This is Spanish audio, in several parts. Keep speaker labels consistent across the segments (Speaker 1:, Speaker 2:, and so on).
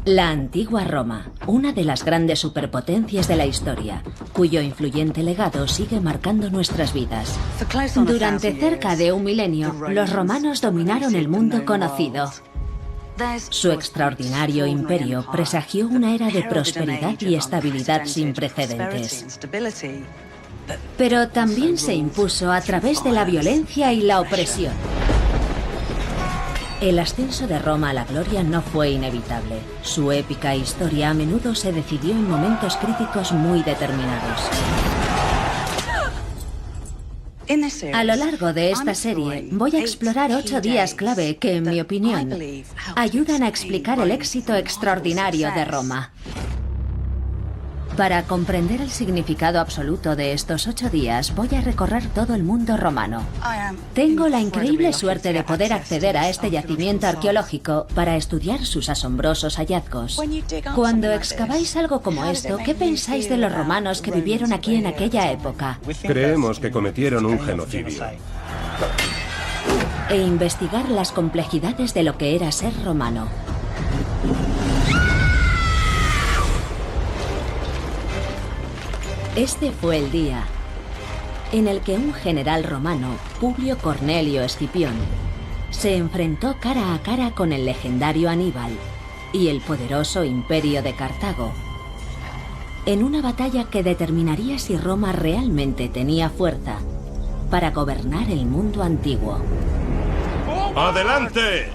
Speaker 1: La antigua Roma, una de las grandes superpotencias de la historia, cuyo influyente legado sigue marcando nuestras vidas. Durante cerca de un milenio, los romanos dominaron el mundo conocido. Su extraordinario imperio presagió una era de prosperidad y estabilidad sin precedentes. Pero también se impuso a través de la violencia y la opresión. El ascenso de Roma a la gloria no fue inevitable. Su épica historia a menudo se decidió en momentos críticos muy determinados. A lo largo de esta serie voy a explorar 8 días clave que, en mi opinión, ayudan a explicar el éxito extraordinario de Roma. Para comprender el significado absoluto de estos 8 días, voy a recorrer todo el mundo romano. Tengo la increíble suerte de poder acceder a este yacimiento arqueológico para estudiar sus asombrosos hallazgos. Cuando excaváis algo como esto, ¿qué pensáis de los romanos que vivieron aquí en aquella época?
Speaker 2: Creemos que cometieron un genocidio.
Speaker 1: E investigar las complejidades de lo que era ser romano. Este fue el día en el que un general romano, Publio Cornelio Escipión, se enfrentó cara a cara con el legendario Aníbal y el poderoso imperio de Cartago, en una batalla que determinaría si Roma realmente tenía fuerza para gobernar el mundo antiguo.
Speaker 2: ¡Adelante!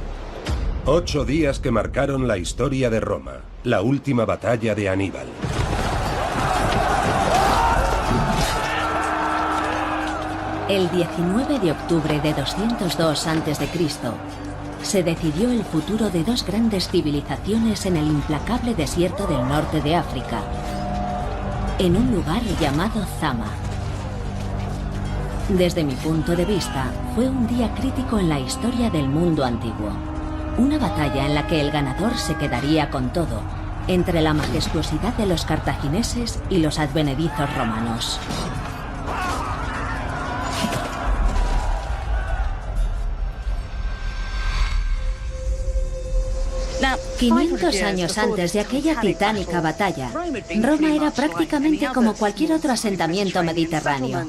Speaker 2: 8 días que marcaron la historia de Roma, la última batalla de Aníbal.
Speaker 1: El 19 de octubre de 202 a.C. se decidió el futuro de 2 grandes civilizaciones en el implacable desierto del norte de África, en un lugar llamado Zama. Desde mi punto de vista, fue un día crítico en la historia del mundo antiguo. Una batalla en la que el ganador se quedaría con todo, entre la majestuosidad de los cartagineses y los advenedizos romanos.
Speaker 3: Now,
Speaker 1: 500 años antes de aquella titánica batalla, Roma era prácticamente como cualquier otro asentamiento mediterráneo.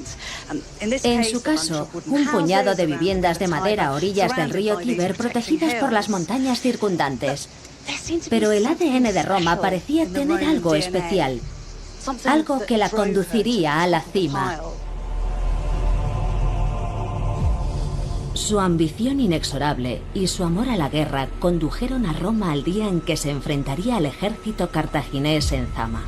Speaker 1: En su caso, un puñado de viviendas de madera a orillas del río Tíber protegidas por las montañas circundantes. Pero el ADN de Roma parecía tener algo especial, algo que la conduciría a la cima. Su ambición inexorable y su amor a la guerra condujeron a Roma al día en que se enfrentaría al ejército cartaginés en Zama.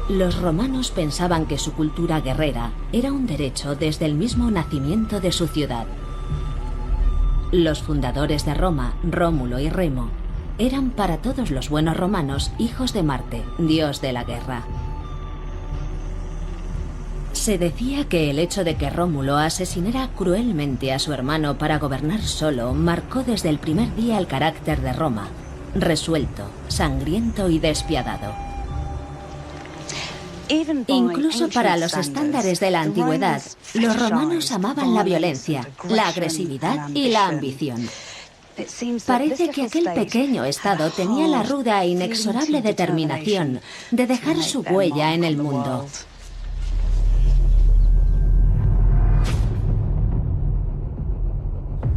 Speaker 1: Los romanos pensaban que su cultura guerrera era un derecho desde el mismo nacimiento de su ciudad. Los fundadores de Roma, Rómulo y Remo, eran para todos los buenos romanos hijos de Marte, dios de la guerra. Se decía que el hecho de que Rómulo asesinara cruelmente a su hermano para gobernar solo marcó desde el primer día el carácter de Roma, resuelto, sangriento y despiadado. Incluso para los estándares de la antigüedad, los romanos amaban la violencia, la agresividad y la ambición. Parece que aquel pequeño estado tenía la ruda e inexorable determinación de dejar su huella en el mundo.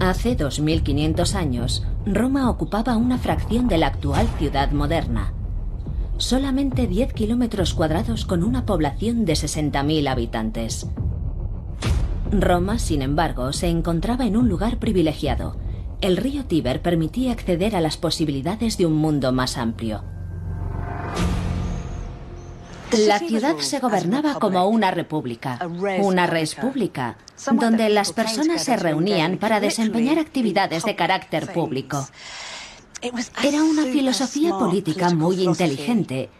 Speaker 1: Hace 2500 años, Roma ocupaba una fracción de la actual ciudad moderna. Solamente 10 kilómetros cuadrados con una población de 60.000 habitantes. Roma, sin embargo, se encontraba en un lugar privilegiado. El río Tíber permitía acceder a las posibilidades de un mundo más amplio. La ciudad se gobernaba como una república, una res pública, donde las personas se reunían para desempeñar actividades de carácter público. Era una filosofía política muy inteligente,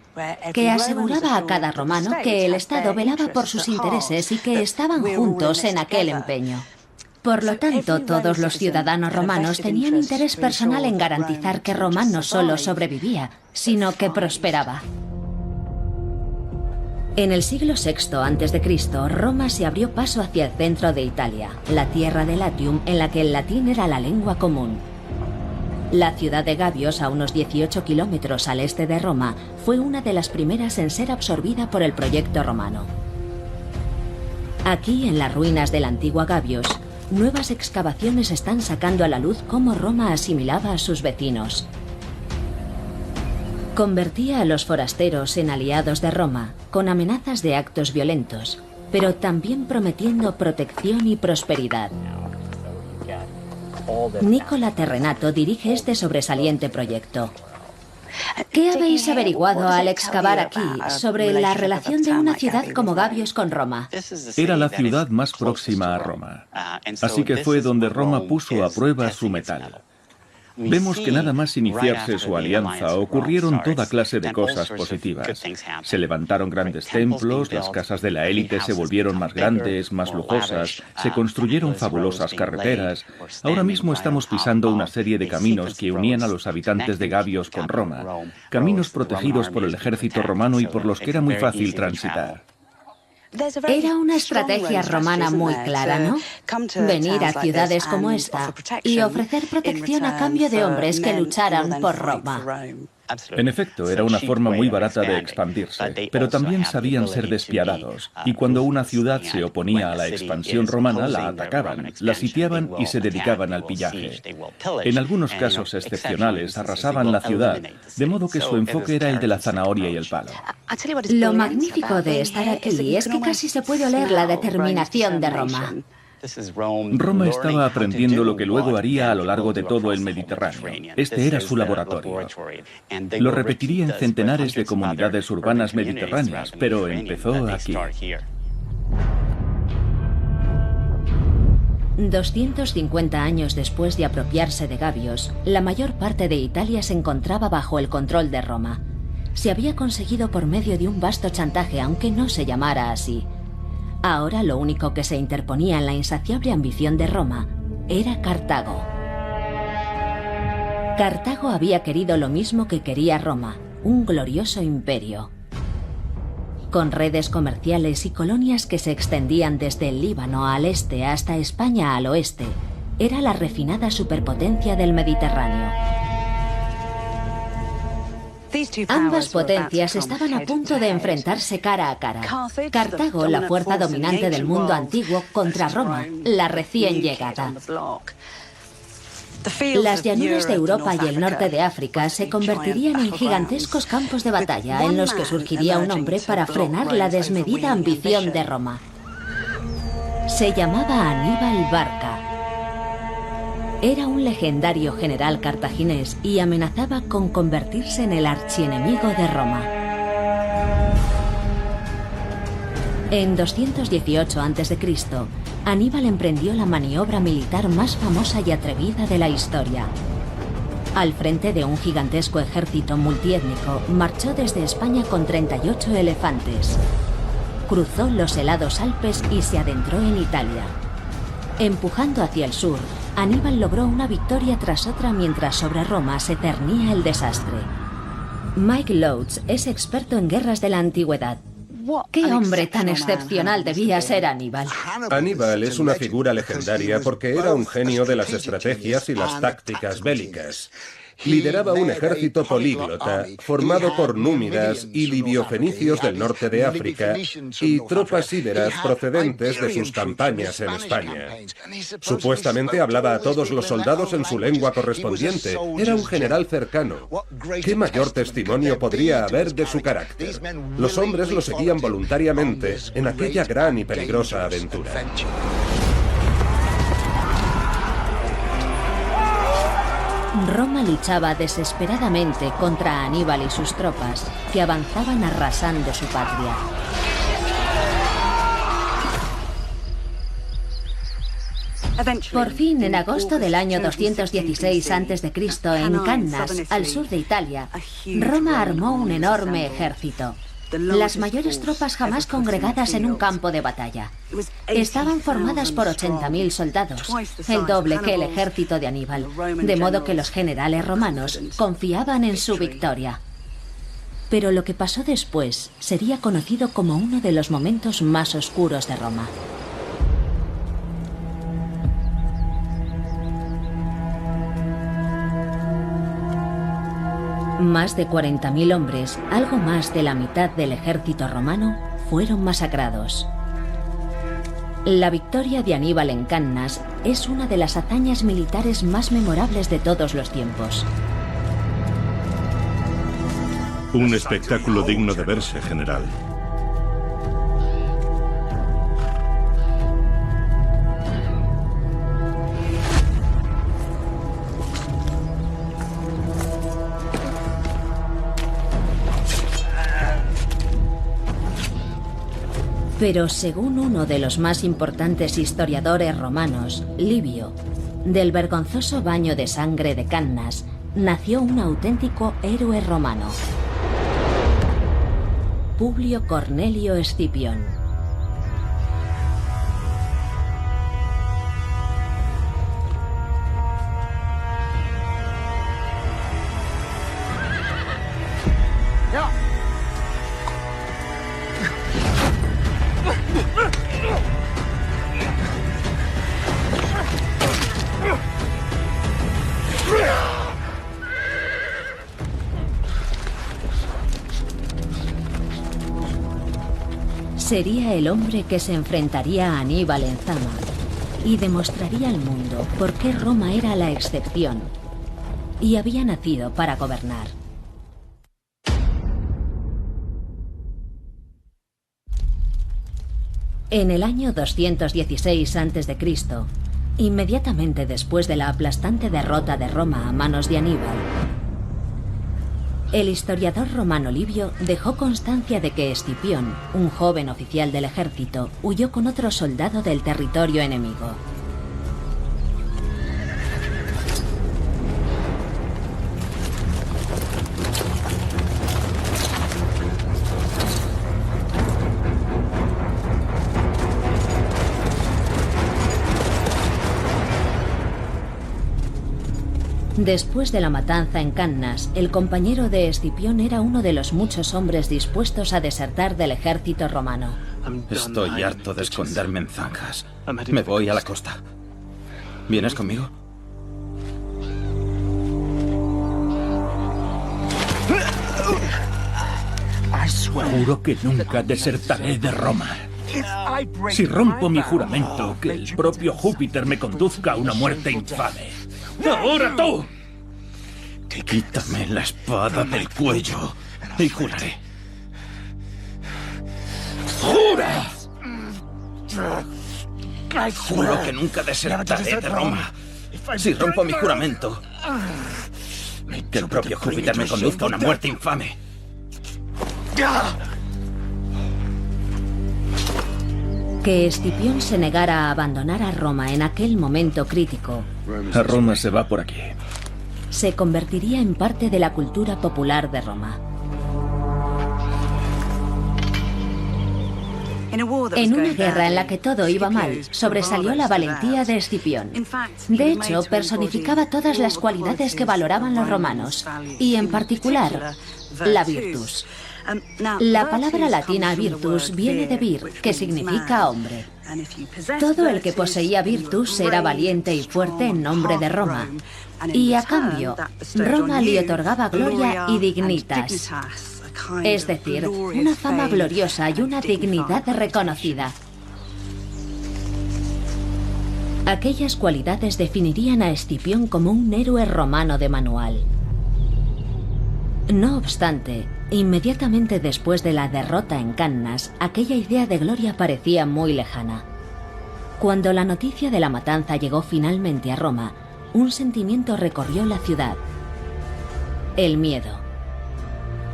Speaker 1: que aseguraba a cada romano que el Estado velaba por sus intereses y que estaban juntos en aquel empeño. Por lo tanto, todos los ciudadanos romanos tenían interés personal en garantizar que Roma no solo sobrevivía, sino que prosperaba. En el siglo VI a.C., Roma se abrió paso hacia el centro de Italia, la tierra de Latium, en la que el latín era la lengua común. La ciudad de Gabios, a unos 18 kilómetros al este de Roma, fue una de las primeras en ser absorbida por el proyecto romano. Aquí, en las ruinas de la antigua Gabios, nuevas excavaciones están sacando a la luz cómo Roma asimilaba a sus vecinos. Convertía a los forasteros en aliados de Roma, con amenazas de actos violentos, pero también prometiendo protección y prosperidad. Nicola Terrenato dirige este sobresaliente proyecto. ¿Qué habéis averiguado al excavar aquí sobre la relación de una ciudad como Gabios con Roma?
Speaker 3: Era la ciudad más próxima a Roma, así que fue donde Roma puso a prueba su metal. Vemos que nada más iniciarse su alianza ocurrieron toda clase de cosas positivas. Se levantaron grandes templos, las casas de la élite se volvieron más grandes, más lujosas, se construyeron fabulosas carreteras. Ahora mismo estamos pisando una serie de caminos que unían a los habitantes de Gabios con Roma, caminos protegidos por el ejército romano y por los que era muy fácil transitar.
Speaker 1: Era una estrategia romana muy clara, ¿no? Venir a ciudades como esta y ofrecer protección a cambio de hombres que lucharan por Roma.
Speaker 3: En efecto, era una forma muy barata de expandirse, pero también sabían ser despiadados, y cuando una ciudad se oponía a la expansión romana, la atacaban, la sitiaban y se dedicaban al pillaje. En algunos casos excepcionales arrasaban la ciudad, de modo que su enfoque era el de la zanahoria y el palo.
Speaker 1: Lo magnífico de estar aquí es que casi se puede oler la determinación de Roma.
Speaker 3: Roma estaba aprendiendo lo que luego haría a lo largo de todo el Mediterráneo. Este era su laboratorio. Lo repetiría en centenares de comunidades urbanas mediterráneas, pero empezó aquí.
Speaker 1: 250 años después de apropiarse de Gabios, la mayor parte de Italia se encontraba bajo el control de Roma. Se había conseguido por medio de un vasto chantaje, aunque no se llamara así. Ahora lo único que se interponía en la insaciable ambición de Roma era Cartago. Cartago había querido lo mismo que quería Roma, un glorioso imperio. Con redes comerciales y colonias que se extendían desde el Líbano al este hasta España al oeste, era la refinada superpotencia del Mediterráneo. Ambas potencias estaban a punto de enfrentarse cara a cara. Cartago, la fuerza dominante del mundo antiguo, contra Roma, la recién llegada. Las llanuras de Europa y el norte de África se convertirían en gigantescos campos de batalla en los que surgiría un hombre para frenar la desmedida ambición de Roma. Se llamaba Aníbal Barca. Era un legendario general cartaginés y amenazaba con convertirse en el archienemigo de Roma. En 218 a.C., Aníbal emprendió la maniobra militar más famosa y atrevida de la historia. Al frente de un gigantesco ejército multiétnico, marchó desde España con 38 elefantes. Cruzó los helados Alpes y se adentró en Italia. Empujando hacia el sur, Aníbal logró una victoria tras otra mientras sobre Roma se cernía el desastre. Mike Loach es experto en guerras de la antigüedad. ¿Qué hombre tan excepcional debía ser Aníbal?
Speaker 2: Aníbal es una figura legendaria porque era un genio de las estrategias y las tácticas bélicas. Lideraba un ejército políglota formado por númidas y libiofenicios del norte de África y tropas íberas procedentes de sus campañas en España. Supuestamente hablaba a todos los soldados en su lengua correspondiente. Era un general cercano. ¿Qué mayor testimonio podría haber de su carácter? Los hombres lo seguían voluntariamente en aquella gran y peligrosa aventura.
Speaker 1: Roma luchaba desesperadamente contra Aníbal y sus tropas, que avanzaban arrasando su patria. Por fin, en agosto del año 216 a.C., en Cannas, al sur de Italia, Roma armó un enorme ejército. Las mayores tropas jamás congregadas en un campo de batalla. Estaban formadas por 80.000 soldados, el doble que el ejército de Aníbal, de modo que los generales romanos confiaban en su victoria. Pero lo que pasó después sería conocido como uno de los momentos más oscuros de Roma. Más de 40.000 hombres, algo más de la mitad del ejército romano, fueron masacrados. La victoria de Aníbal en Cannas es una de las hazañas militares más memorables de todos los tiempos.
Speaker 4: Un espectáculo digno de verse, general.
Speaker 1: Pero según uno de los más importantes historiadores romanos, Livio, del vergonzoso baño de sangre de Cannas, nació un auténtico héroe romano. Publio Cornelio Escipión. Sería el hombre que se enfrentaría a Aníbal en Zama y demostraría al mundo por qué Roma era la excepción y había nacido para gobernar. En el año 216 a.C., inmediatamente después de la aplastante derrota de Roma a manos de Aníbal, el historiador romano Livio dejó constancia de que Escipión, un joven oficial del ejército, huyó con otro soldado del territorio enemigo. Después de la matanza en Cannas, el compañero de Escipión era uno de los muchos hombres dispuestos a desertar del ejército romano.
Speaker 5: Estoy harto de esconderme en zanjas. Me voy a la costa. ¿Vienes conmigo?
Speaker 3: Juro que nunca desertaré de Roma. Si rompo mi juramento, que el propio Júpiter me conduzca a una muerte infame. ¡Ahora tú!
Speaker 5: Quítame la espada del cuello y juraré.
Speaker 3: ¡Jura!
Speaker 5: Juro que nunca desertaré de Roma. Si rompo mi juramento, que el propio Júpiter me conduzca a una muerte infame.
Speaker 1: Que Escipión se negara a abandonar a Roma en aquel momento crítico.
Speaker 3: A Roma se va por aquí.
Speaker 1: Se convertiría en parte de la cultura popular de Roma. En una guerra en la que todo iba mal, sobresalió la valentía de Escipión. De hecho, personificaba todas las cualidades que valoraban los romanos, y en particular, la virtus. La palabra latina virtus viene de vir, que significa hombre. Todo el que poseía virtus era valiente y fuerte en nombre de Roma. Y a cambio, Roma le otorgaba gloria y dignitas. Es decir, una fama gloriosa y una dignidad reconocida. Aquellas cualidades definirían a Escipión como un héroe romano de manual. No obstante, inmediatamente después de la derrota en Cannas, aquella idea de gloria parecía muy lejana. Cuando la noticia de la matanza llegó finalmente a Roma, un sentimiento recorrió la ciudad: el miedo.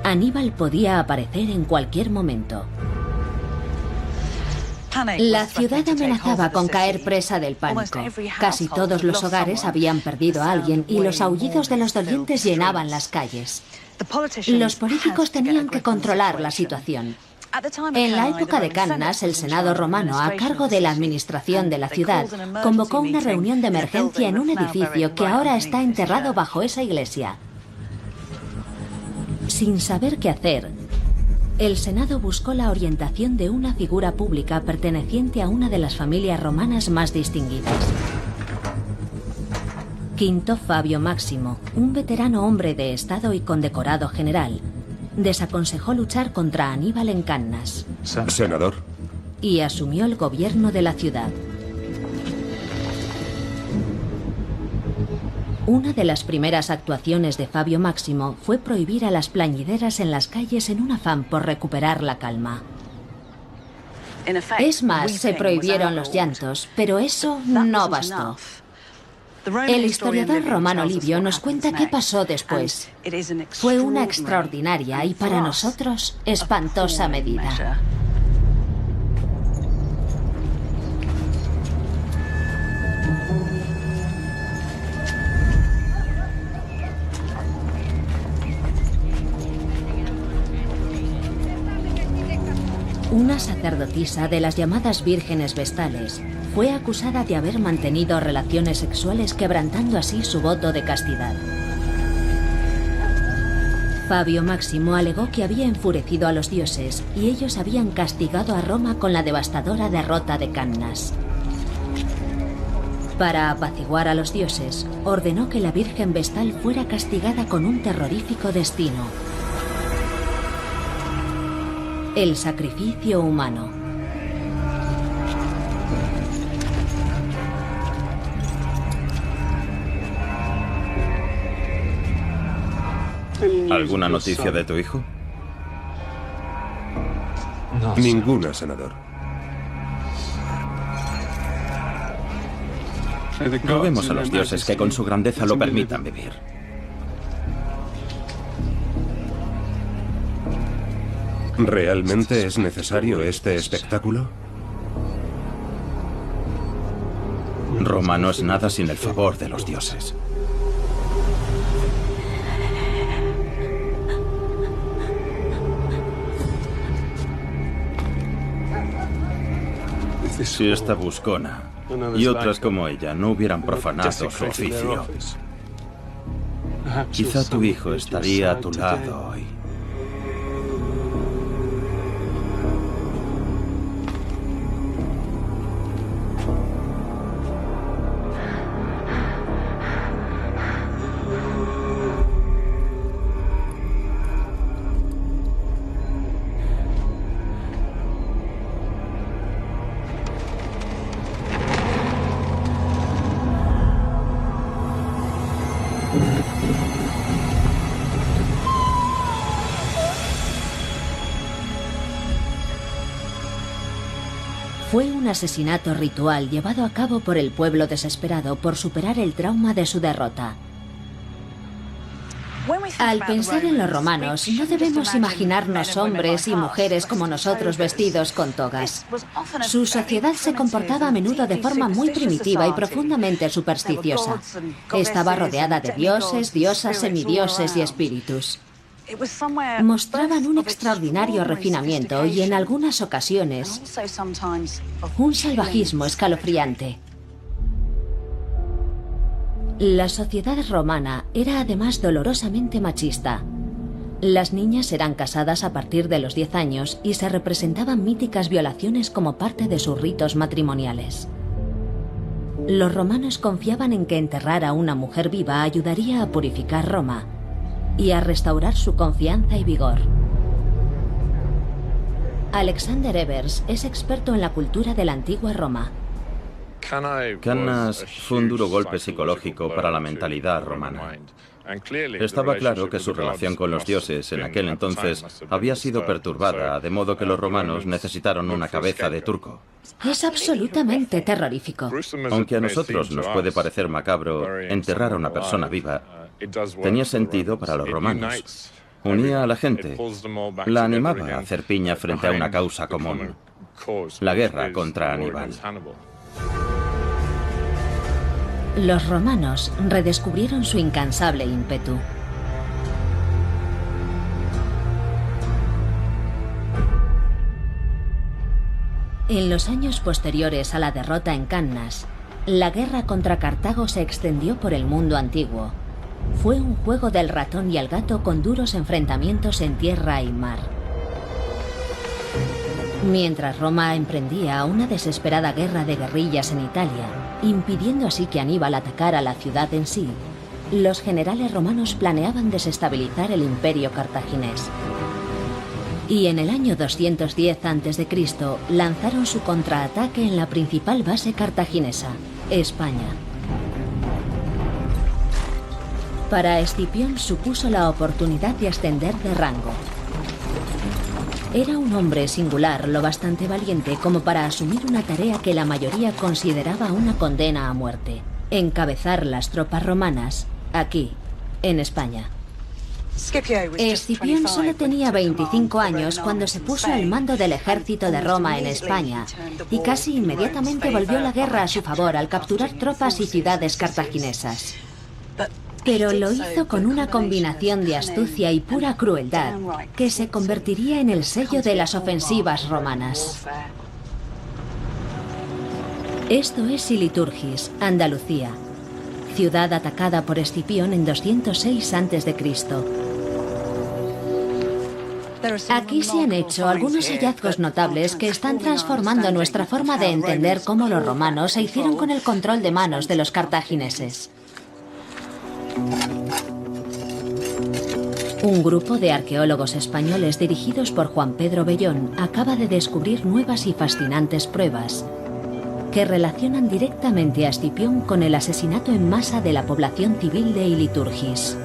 Speaker 1: Aníbal podía aparecer en cualquier momento. La ciudad amenazaba con caer presa del pánico. Casi todos los hogares habían perdido a alguien y los aullidos de los dolientes llenaban las calles. Los políticos tenían que controlar la situación. En la época de Cannas, el Senado romano, a cargo de la administración de la ciudad, convocó una reunión de emergencia en un edificio que ahora está enterrado bajo esa iglesia. Sin saber qué hacer, el Senado buscó la orientación de una figura pública perteneciente a una de las familias romanas más distinguidas. Quinto Fabio Máximo, un veterano hombre de estado y condecorado general, desaconsejó luchar contra Aníbal en Cannas.
Speaker 2: Senador.
Speaker 1: Y asumió el gobierno de la ciudad. Una de las primeras actuaciones de Fabio Máximo fue prohibir a las plañideras en las calles en un afán por recuperar la calma. Es más, se prohibieron los llantos, pero eso no bastó. El historiador romano Livio nos cuenta qué pasó después. Fue una extraordinaria y para nosotros espantosa medida. Una sacerdotisa de las llamadas vírgenes vestales fue acusada de haber mantenido relaciones sexuales, quebrantando así su voto de castidad. Fabio Máximo alegó que había enfurecido a los dioses y ellos habían castigado a Roma con la devastadora derrota de Cannas. Para apaciguar a los dioses, ordenó que la Virgen Vestal fuera castigada con un terrorífico destino: el sacrificio humano.
Speaker 5: ¿Alguna noticia de tu hijo?
Speaker 2: Ninguna, senador.
Speaker 5: Roguemos a los dioses que con su grandeza lo permitan vivir.
Speaker 2: ¿Realmente es necesario este espectáculo?
Speaker 5: Roma no es nada sin el favor de los dioses. Si esta buscona y otras como ella no hubieran profanado su oficio, quizá tu hijo estaría a tu lado hoy.
Speaker 1: Fue un asesinato ritual llevado a cabo por el pueblo desesperado por superar el trauma de su derrota. Al pensar en los romanos, no debemos imaginarnos hombres y mujeres como nosotros vestidos con togas. Su sociedad se comportaba a menudo de forma muy primitiva y profundamente supersticiosa. Estaba rodeada de dioses, diosas, semidioses y espíritus. Mostraban un extraordinario refinamiento y en algunas ocasiones un salvajismo escalofriante. La sociedad romana era además dolorosamente machista. Las niñas eran casadas a partir de los 10 años y se representaban míticas violaciones como parte de sus ritos matrimoniales. Los romanos confiaban en que enterrar a una mujer viva ayudaría a purificar Roma y a restaurar su confianza y vigor. Alexander Evers es experto en la cultura de la antigua Roma.
Speaker 5: Cannas fue un duro golpe psicológico para la mentalidad romana. Estaba claro que su relación con los dioses en aquel entonces había sido perturbada, de modo que los romanos necesitaron una cabeza de turco.
Speaker 1: Es absolutamente terrorífico.
Speaker 5: Aunque a nosotros nos puede parecer macabro enterrar a una persona viva, tenía sentido para los romanos. Unía a la gente, la animaba a hacer piña frente a una causa común: la guerra contra Aníbal.
Speaker 1: Los romanos redescubrieron su incansable ímpetu. En los años posteriores a la derrota en Cannas, la guerra contra Cartago se extendió por el mundo antiguo. Fue un juego del ratón y el gato con duros enfrentamientos en tierra y mar. Mientras Roma emprendía una desesperada guerra de guerrillas en Italia, impidiendo así que Aníbal atacara la ciudad en sí, los generales romanos planeaban desestabilizar el imperio cartaginés. Y en el año 210 a.C. lanzaron su contraataque en la principal base cartaginesa, España. Para Escipión supuso la oportunidad de ascender de rango. Era un hombre singular, lo bastante valiente como para asumir una tarea que la mayoría consideraba una condena a muerte: encabezar las tropas romanas aquí, en España. Escipión solo tenía 25 años cuando se puso al mando del ejército de Roma en España y casi inmediatamente volvió la guerra a su favor al capturar tropas y ciudades cartaginesas. Pero lo hizo con una combinación de astucia y pura crueldad que se convertiría en el sello de las ofensivas romanas. Esto es Iliturgis, Andalucía, ciudad atacada por Escipión en 206 a.C. Aquí se han hecho algunos hallazgos notables que están transformando nuestra forma de entender cómo los romanos se hicieron con el control de manos de los cartagineses. Un grupo de arqueólogos españoles dirigidos por Juan Pedro Bellón acaba de descubrir nuevas y fascinantes pruebas que relacionan directamente a Escipión con el asesinato en masa de la población civil de Iliturgis.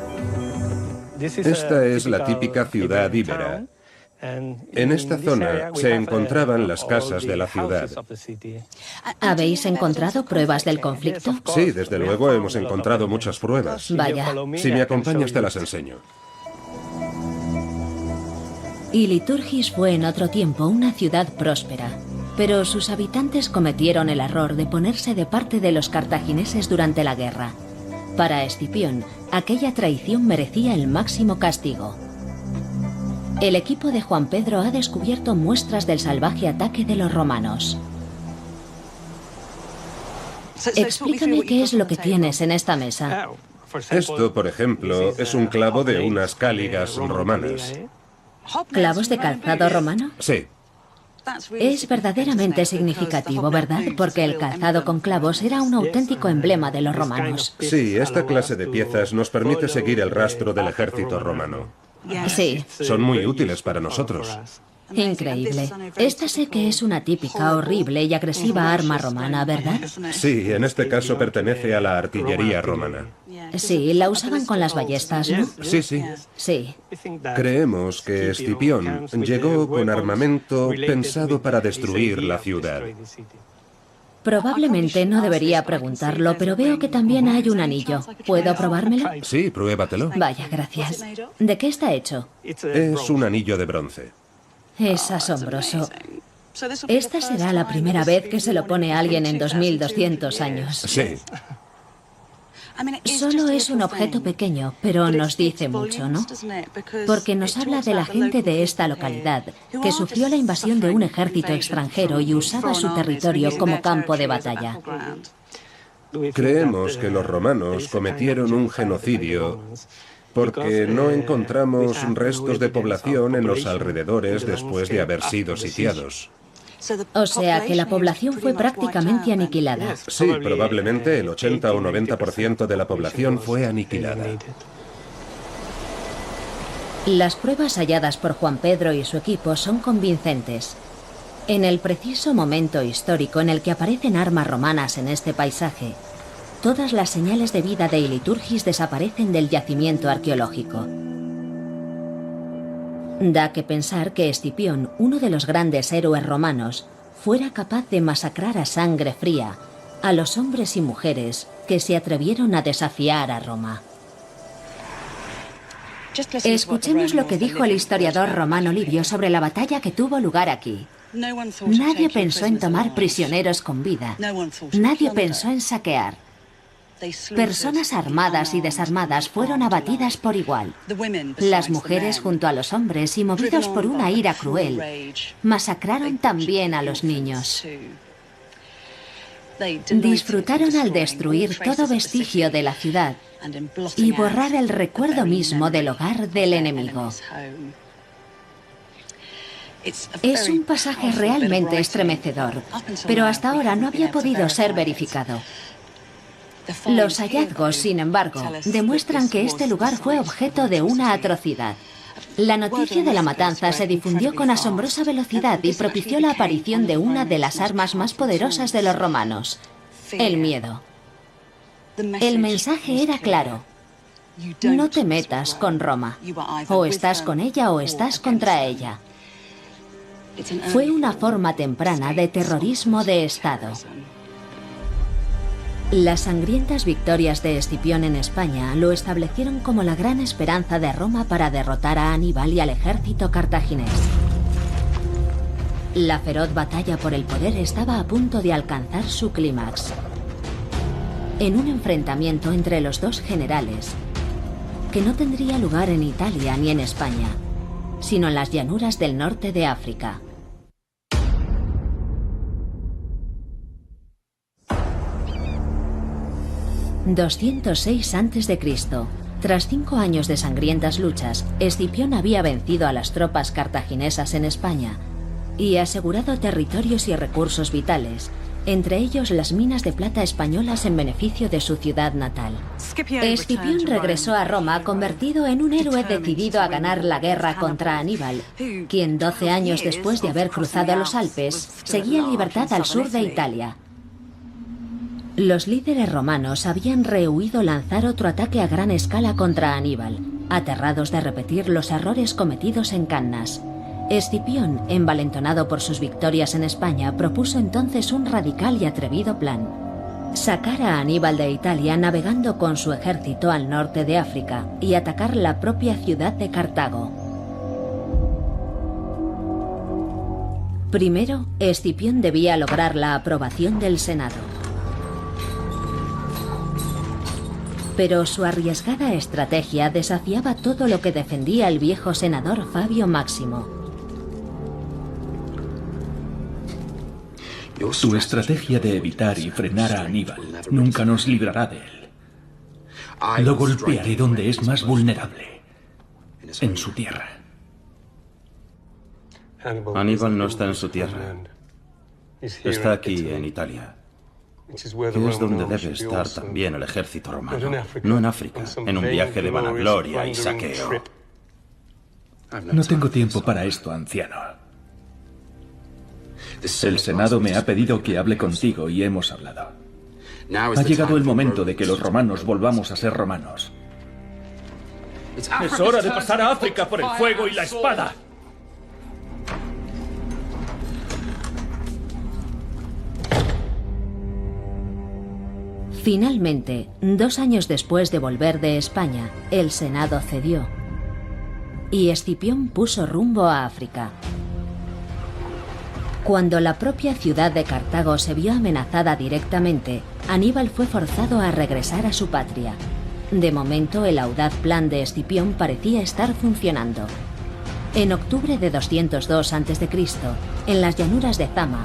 Speaker 2: Esta es la típica ciudad íbera. En esta zona se encontraban las casas de la ciudad.
Speaker 1: ¿Habéis encontrado pruebas del conflicto?
Speaker 2: Sí, desde luego hemos encontrado muchas pruebas.
Speaker 1: Vaya.
Speaker 2: Si me acompañas te las enseño.
Speaker 1: Iliturgis fue en otro tiempo una ciudad próspera, pero sus habitantes cometieron el error de ponerse de parte de los cartagineses durante la guerra. Para Escipión, aquella traición merecía el máximo castigo. El equipo de Juan Pedro ha descubierto muestras del salvaje ataque de los romanos. Explícame qué es lo que tienes en esta mesa.
Speaker 2: Esto, por ejemplo, es un clavo de unas cáligas romanas.
Speaker 1: ¿Clavos de calzado romano?
Speaker 2: Sí.
Speaker 1: Es verdaderamente significativo, ¿verdad? Porque el calzado con clavos era un auténtico emblema de los romanos.
Speaker 2: Sí, esta clase de piezas nos permite seguir el rastro del ejército romano.
Speaker 1: Sí.
Speaker 2: Son muy útiles para nosotros.
Speaker 1: Increíble. Esta sé que es una típica, horrible y agresiva arma romana, ¿verdad?
Speaker 2: Sí, en este caso pertenece a la artillería romana.
Speaker 1: Sí, la usaban con las ballestas, ¿no?
Speaker 2: Sí, sí.
Speaker 1: Sí.
Speaker 2: Creemos que Escipión llegó con armamento pensado para destruir la ciudad.
Speaker 1: Probablemente no debería preguntarlo, pero veo que también hay un anillo. ¿Puedo probármelo?
Speaker 2: Sí, pruébatelo.
Speaker 1: Vaya, gracias. ¿De qué está hecho?
Speaker 2: Es un anillo de bronce.
Speaker 1: Es asombroso. Esta será la primera vez que se lo pone a alguien en 2200 años.
Speaker 2: Sí.
Speaker 1: Solo es un objeto pequeño, pero nos dice mucho, ¿no? Porque nos habla de la gente de esta localidad, que sufrió la invasión de un ejército extranjero y usaba su territorio como campo de batalla.
Speaker 2: Creemos que los romanos cometieron un genocidio porque no encontramos restos de población en los alrededores después de haber sido sitiados.
Speaker 1: O sea que la población fue prácticamente aniquilada.
Speaker 2: Sí, probablemente el 80 o 90% de la población fue aniquilada.
Speaker 1: Las pruebas halladas por Juan Pedro y su equipo son convincentes. En el preciso momento histórico en el que aparecen armas romanas en este paisaje, todas las señales de vida de Iliturgis desaparecen del yacimiento arqueológico. Da que pensar que Escipión, uno de los grandes héroes romanos, fuera capaz de masacrar a sangre fría a los hombres y mujeres que se atrevieron a desafiar a Roma. Escuchemos lo que dijo el historiador romano Livio sobre la batalla que tuvo lugar aquí. Nadie pensó en tomar prisioneros con vida. Nadie pensó en saquear. Personas armadas y desarmadas fueron abatidas por igual. Las mujeres junto a los hombres y movidos por una ira cruel, masacraron también a los niños. Disfrutaron al destruir todo vestigio de la ciudad y borrar el recuerdo mismo del hogar del enemigo. Es un pasaje realmente estremecedor, pero hasta ahora no había podido ser verificado. Los hallazgos, sin embargo, demuestran que este lugar fue objeto de una atrocidad. La noticia de la matanza se difundió con asombrosa velocidad y propició la aparición de una de las armas más poderosas de los romanos: el miedo. El mensaje era claro: no te metas con Roma. O estás con ella o estás contra ella. Fue una forma temprana de terrorismo de Estado. Las sangrientas victorias de Escipión en España lo establecieron como la gran esperanza de Roma para derrotar a Aníbal y al ejército cartaginés. La feroz batalla por el poder estaba a punto de alcanzar su clímax. En un enfrentamiento entre los dos generales, que no tendría lugar en Italia ni en España, sino en las llanuras del norte de África. ...206 a.C. Tras 5 años de sangrientas luchas, Escipión había vencido a las tropas cartaginesas en España y asegurado territorios y recursos vitales, entre ellos las minas de plata españolas en beneficio de su ciudad natal. Escipión regresó a Roma convertido en un héroe decidido a ganar la guerra contra Aníbal, quien 12 años después de haber cruzado los Alpes, seguía en libertad al sur de Italia. Los líderes romanos habían rehuido lanzar otro ataque a gran escala contra Aníbal, aterrados de repetir los errores cometidos en Cannas. Escipión, envalentonado por sus victorias en España, propuso entonces un radical y atrevido plan: sacar a Aníbal de Italia navegando con su ejército al norte de África y atacar la propia ciudad de Cartago. Primero, Escipión debía lograr la aprobación del Senado. Pero su arriesgada estrategia desafiaba todo lo que defendía el viejo senador Fabio Máximo.
Speaker 3: Tu estrategia de evitar y frenar a Aníbal nunca nos librará de él. Lo golpearé donde es más vulnerable, en su tierra.
Speaker 5: Aníbal no está en su tierra. Está aquí, en Italia. Que es donde debe estar también el ejército romano. No en África, en un viaje de vanagloria y saqueo.
Speaker 3: No tengo tiempo para esto, anciano. El Senado me ha pedido que hable contigo y hemos hablado. Ha llegado el momento de que los romanos volvamos a ser romanos.
Speaker 6: Es hora de pasar a África por el fuego y la espada.
Speaker 1: Finalmente, 2 años después de volver de España, el Senado cedió y Escipión puso rumbo a África. Cuando la propia ciudad de Cartago se vio amenazada directamente, Aníbal fue forzado a regresar a su patria. De momento, el audaz plan de Escipión parecía estar funcionando. En octubre de 202 a.C., en las llanuras de Zama,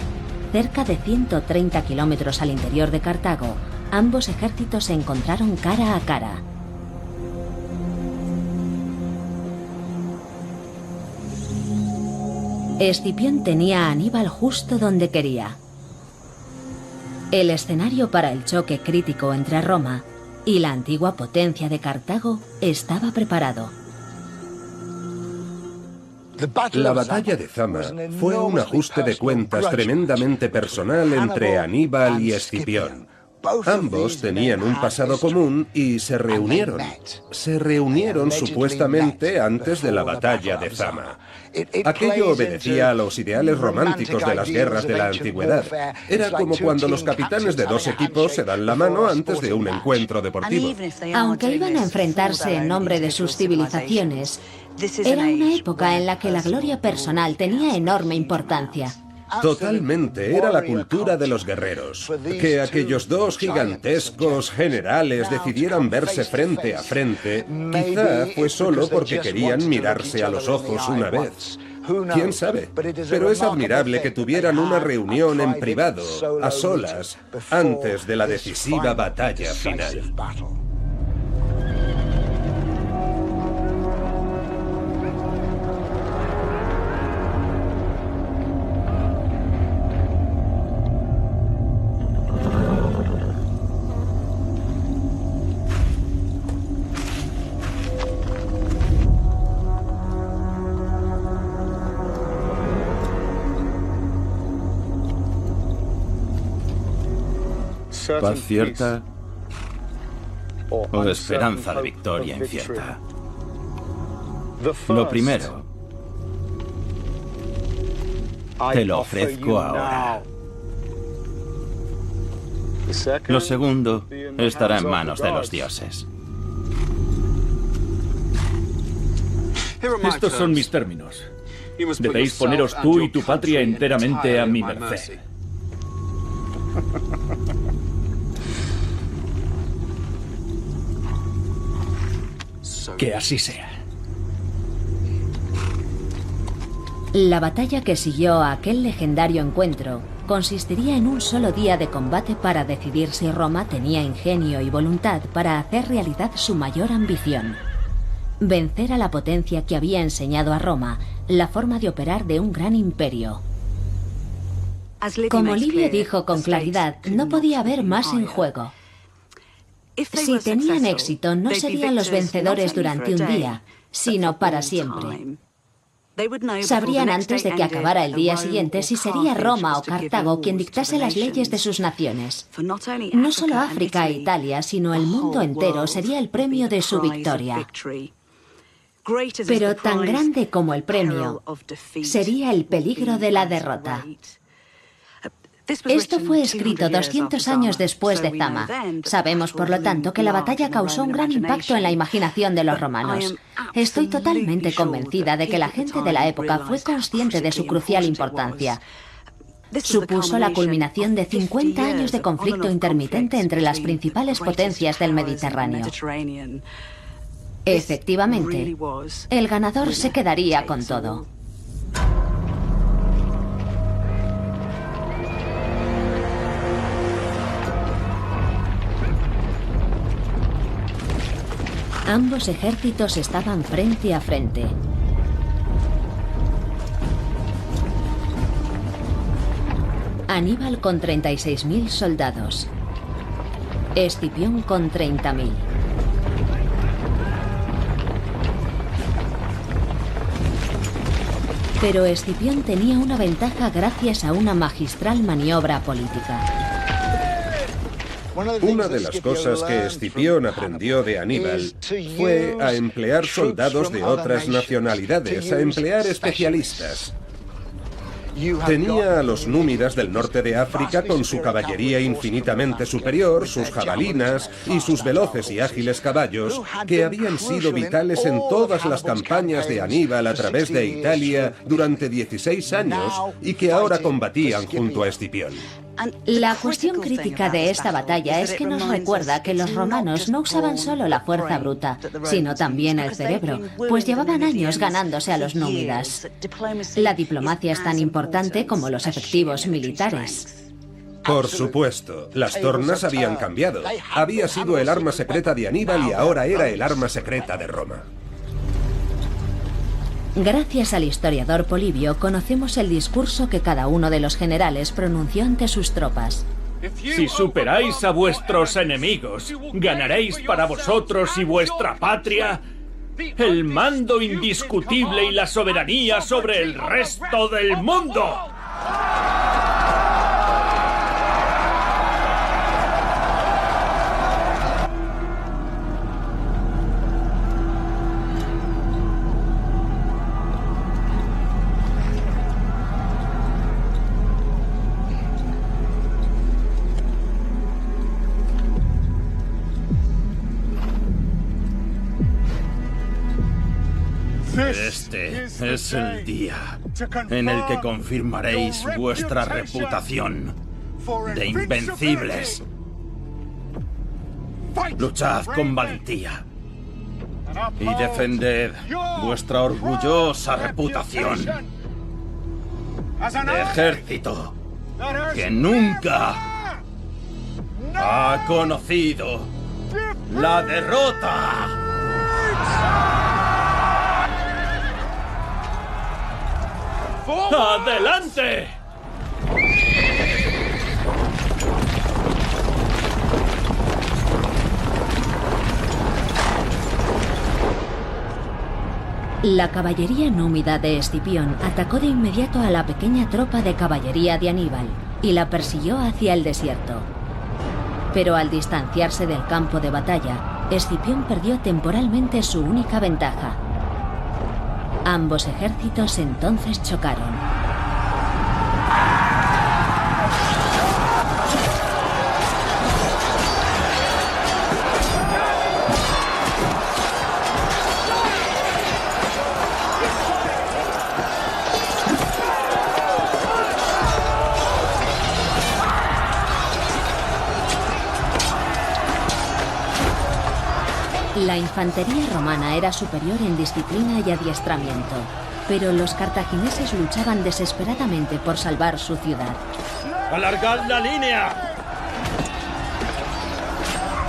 Speaker 1: cerca de 130 kilómetros al interior de Cartago, ambos ejércitos se encontraron cara a cara. Escipión tenía a Aníbal justo donde quería. El escenario para el choque crítico entre Roma y la antigua potencia de Cartago estaba preparado.
Speaker 2: La batalla de Zama fue un ajuste de cuentas tremendamente personal entre Aníbal y Escipión. Ambos tenían un pasado común y se reunieron. Se reunieron supuestamente antes de la batalla de Zama. Aquello obedecía a los ideales románticos de las guerras de la antigüedad. Era como cuando los capitanes de 2 equipos se dan la mano antes de un encuentro deportivo.
Speaker 1: Aunque iban a enfrentarse en nombre de sus civilizaciones, era una época en la que la gloria personal tenía enorme importancia.
Speaker 2: Totalmente, era la cultura de los guerreros. Que aquellos 2 gigantescos generales decidieran verse frente a frente, quizá fue solo porque querían mirarse a los ojos una vez. ¿Quién sabe? Pero es admirable que tuvieran una reunión en privado, a solas, antes de la decisiva batalla final.
Speaker 5: Paz cierta o esperanza de victoria incierta. Lo primero, te lo ofrezco ahora. Lo segundo estará en manos de los dioses.
Speaker 6: Estos son mis términos. Debéis poneros tú y tu patria enteramente a mi merced. Que así sea.
Speaker 1: La batalla que siguió a aquel legendario encuentro consistiría en un solo día de combate para decidir si Roma tenía ingenio y voluntad para hacer realidad su mayor ambición: vencer a la potencia que había enseñado a Roma la forma de operar de un gran imperio. Como Livio dijo con claridad, no podía haber más en juego. Si tenían éxito, no serían los vencedores durante un día, sino para siempre. Sabrían antes de que acabara el día siguiente si sería Roma o Cartago quien dictase las leyes de sus naciones. No solo África e Italia, sino el mundo entero sería el premio de su victoria. Pero tan grande como el premio sería el peligro de la derrota. Esto fue escrito 200 años después de Zama. Sabemos, por lo tanto, que la batalla causó un gran impacto en la imaginación de los romanos. Estoy totalmente convencida de que la gente de la época fue consciente de su crucial importancia. Supuso la culminación de 50 años de conflicto intermitente entre las principales potencias del Mediterráneo. Efectivamente, el ganador se quedaría con todo. Ambos ejércitos estaban frente a frente. Aníbal con 36.000 soldados. Escipión con 30.000. Pero Escipión tenía una ventaja gracias a una magistral maniobra política.
Speaker 2: Una de las cosas que Escipión aprendió de Aníbal fue a emplear soldados de otras nacionalidades, a emplear especialistas. Tenía a los númidas del norte de África con su caballería infinitamente superior, sus jabalinas y sus veloces y ágiles caballos, que habían sido vitales en todas las campañas de Aníbal a través de Italia durante 16 años y que ahora combatían junto a Escipión.
Speaker 1: La cuestión crítica de esta batalla es que nos recuerda que los romanos no usaban solo la fuerza bruta, sino también el cerebro, pues llevaban años ganándose a los númidas. La diplomacia es tan importante como los efectivos militares.
Speaker 2: Por supuesto, las tornas habían cambiado. Había sido el arma secreta de Aníbal y ahora era el arma secreta de Roma.
Speaker 1: Gracias al historiador Polibio conocemos el discurso que cada uno de los generales pronunció ante sus tropas.
Speaker 6: Si superáis a vuestros enemigos, ganaréis para vosotros y vuestra patria el mando indiscutible y la soberanía sobre el resto del mundo.
Speaker 5: Este es el día en el que confirmaréis vuestra reputación de invencibles. Luchad con valentía y defended vuestra orgullosa reputación de ejército que nunca ha conocido la derrota.
Speaker 6: ¡Adelante!
Speaker 1: La caballería númida de Escipión atacó de inmediato a la pequeña tropa de caballería de Aníbal y la persiguió hacia el desierto. Pero al distanciarse del campo de batalla, Escipión perdió temporalmente su única ventaja. Ambos ejércitos entonces chocaron. La infantería romana era superior en disciplina y adiestramiento, pero los cartagineses luchaban desesperadamente por salvar su ciudad.
Speaker 6: ¡Alargad la línea!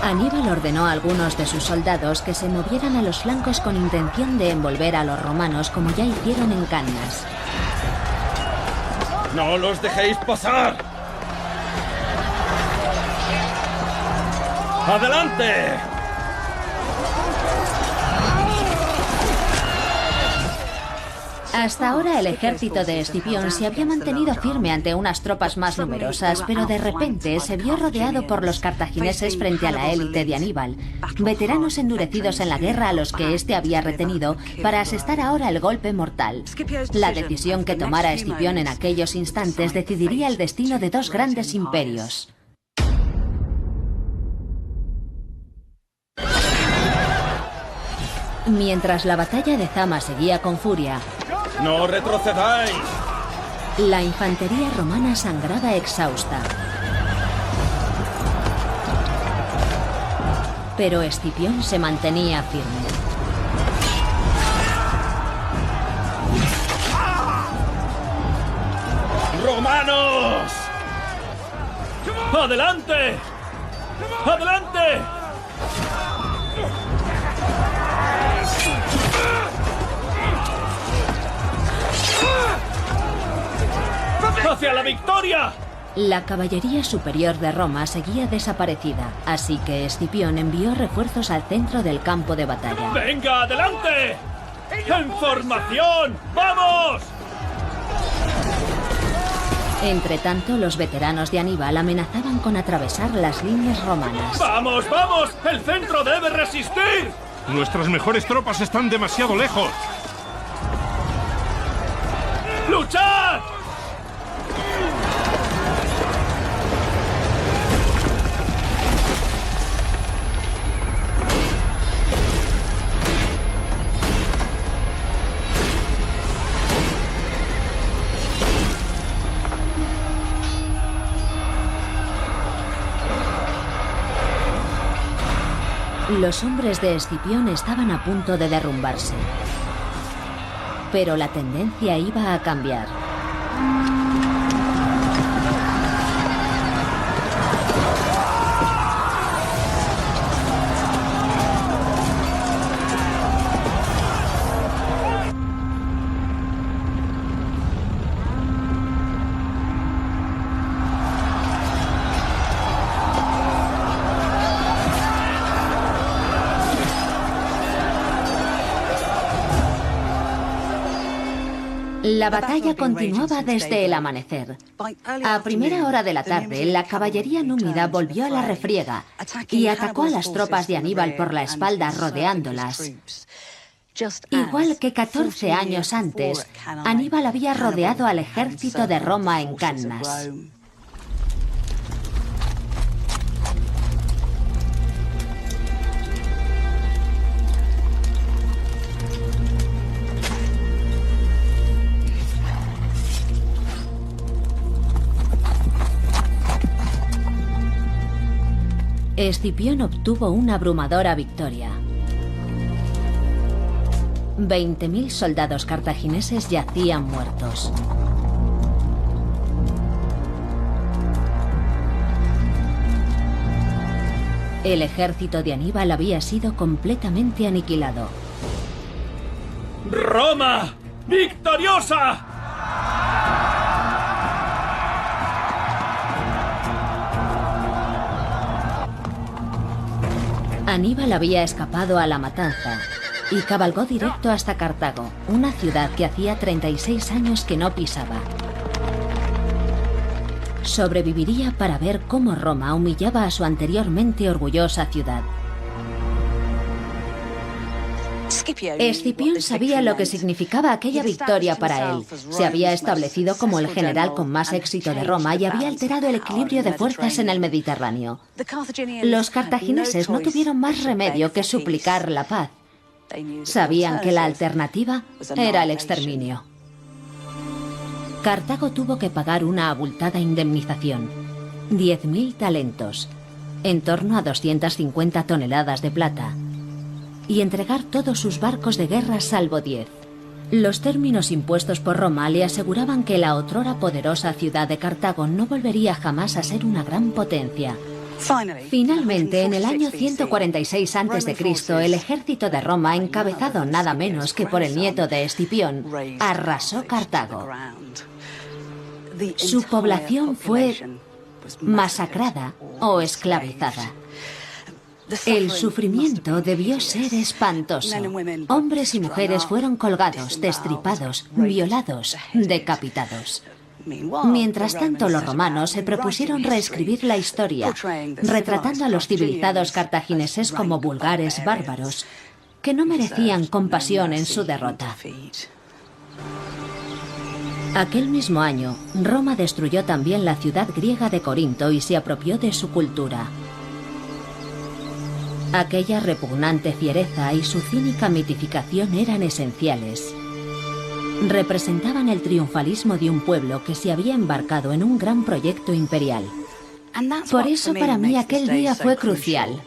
Speaker 1: Aníbal ordenó a algunos de sus soldados que se movieran a los flancos con intención de envolver a los romanos como ya hicieron en Cannas.
Speaker 6: ¡No los dejéis pasar! ¡Adelante!
Speaker 1: Hasta ahora el ejército de Escipión se había mantenido firme ante unas tropas más numerosas, pero de repente se vio rodeado por los cartagineses frente a la élite de Aníbal, veteranos endurecidos en la guerra a los que éste había retenido para asestar ahora el golpe mortal. La decisión que tomara Escipión en aquellos instantes decidiría el destino de dos grandes imperios. Mientras la batalla de Zama seguía con furia,
Speaker 6: ¡no retrocedáis!
Speaker 1: La infantería romana sangraba exhausta. Pero Escipión se mantenía firme.
Speaker 6: ¡Romanos! ¡Adelante! ¡Adelante! ¡Hacia la victoria!
Speaker 1: La caballería superior de Roma seguía desaparecida, así que Escipión envió refuerzos al centro del campo de batalla.
Speaker 6: ¡Venga, adelante! ¡En formación! ¡Vamos!
Speaker 1: Entretanto, los veteranos de Aníbal amenazaban con atravesar las líneas romanas.
Speaker 6: ¡Vamos, vamos! ¡El centro debe resistir!
Speaker 4: Nuestras mejores tropas están demasiado lejos.
Speaker 6: ¡Luchad!
Speaker 1: Los hombres de Escipión estaban a punto de derrumbarse. Pero la tendencia iba a cambiar. La batalla continuaba desde el amanecer. A primera hora de la tarde, la caballería númida volvió a la refriega y atacó a las tropas de Aníbal por la espalda, rodeándolas. Igual que 14 años antes, Aníbal había rodeado al ejército de Roma en Cannas. Escipión obtuvo una abrumadora victoria. 20.000 soldados cartagineses yacían muertos. El ejército de Aníbal había sido completamente aniquilado.
Speaker 6: ¡Roma! ¡Victoriosa!
Speaker 1: Aníbal había escapado a la matanza y cabalgó directo hasta Cartago, una ciudad que hacía 36 años que no pisaba. sobreviviría para ver cómo Roma humillaba a su anteriormente orgullosa ciudad. Escipión sabía lo que significaba aquella victoria para él. Se había establecido como el general con más éxito de Roma y había alterado el equilibrio de fuerzas en el Mediterráneo. Los cartagineses no tuvieron más remedio que suplicar la paz. Sabían que la alternativa era el exterminio. Cartago tuvo que pagar una abultada indemnización, 10.000 talentos, en torno a 250 toneladas de plata, y entregar todos sus barcos de guerra salvo 10. Los términos impuestos por Roma le aseguraban que la otrora poderosa ciudad de Cartago no volvería jamás a ser una gran potencia. Finalmente, en el año 146 a.C., el ejército de Roma, encabezado nada menos que por el nieto de Escipión, arrasó Cartago. Su población fue masacrada o esclavizada. El sufrimiento debió ser espantoso. Hombres y mujeres fueron colgados, destripados, violados, decapitados. Mientras tanto, los romanos se propusieron reescribir la historia, retratando a los civilizados cartagineses como vulgares bárbaros, que no merecían compasión en su derrota. Aquel mismo año, Roma destruyó también la ciudad griega de Corinto y se apropió de su cultura. Aquella repugnante fiereza y su cínica mitificación eran esenciales. Representaban el triunfalismo de un pueblo que se había embarcado en un gran proyecto imperial. Por eso para mí aquel día fue crucial.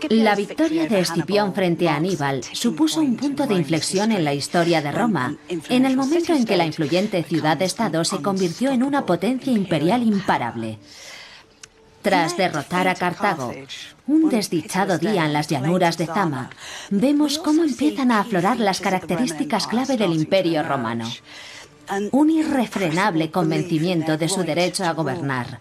Speaker 1: La victoria de Escipión frente a Aníbal supuso un punto de inflexión en la historia de Roma, en el momento en que la influyente ciudad-estado se convirtió en una potencia imperial imparable. Tras derrotar a Cartago, un desdichado día en las llanuras de Zama, vemos cómo empiezan a aflorar las características clave del Imperio Romano. Un irrefrenable convencimiento de su derecho a gobernar,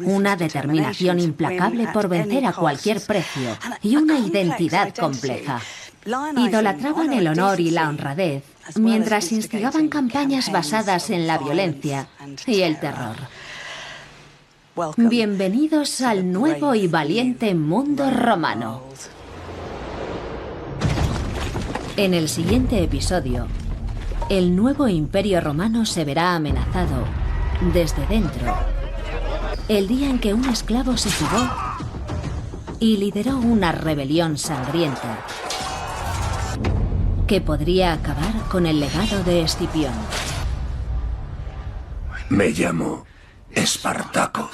Speaker 1: una determinación implacable por vencer a cualquier precio y una identidad compleja. Idolatraban el honor y la honradez, mientras instigaban campañas basadas en la violencia y el terror. Bienvenidos al nuevo y valiente mundo romano. En el siguiente episodio, el nuevo imperio romano se verá amenazado desde dentro. El día en que un esclavo se fugó y lideró una rebelión sangrienta que podría acabar con el legado de Escipión.
Speaker 2: Me llamo Espartaco.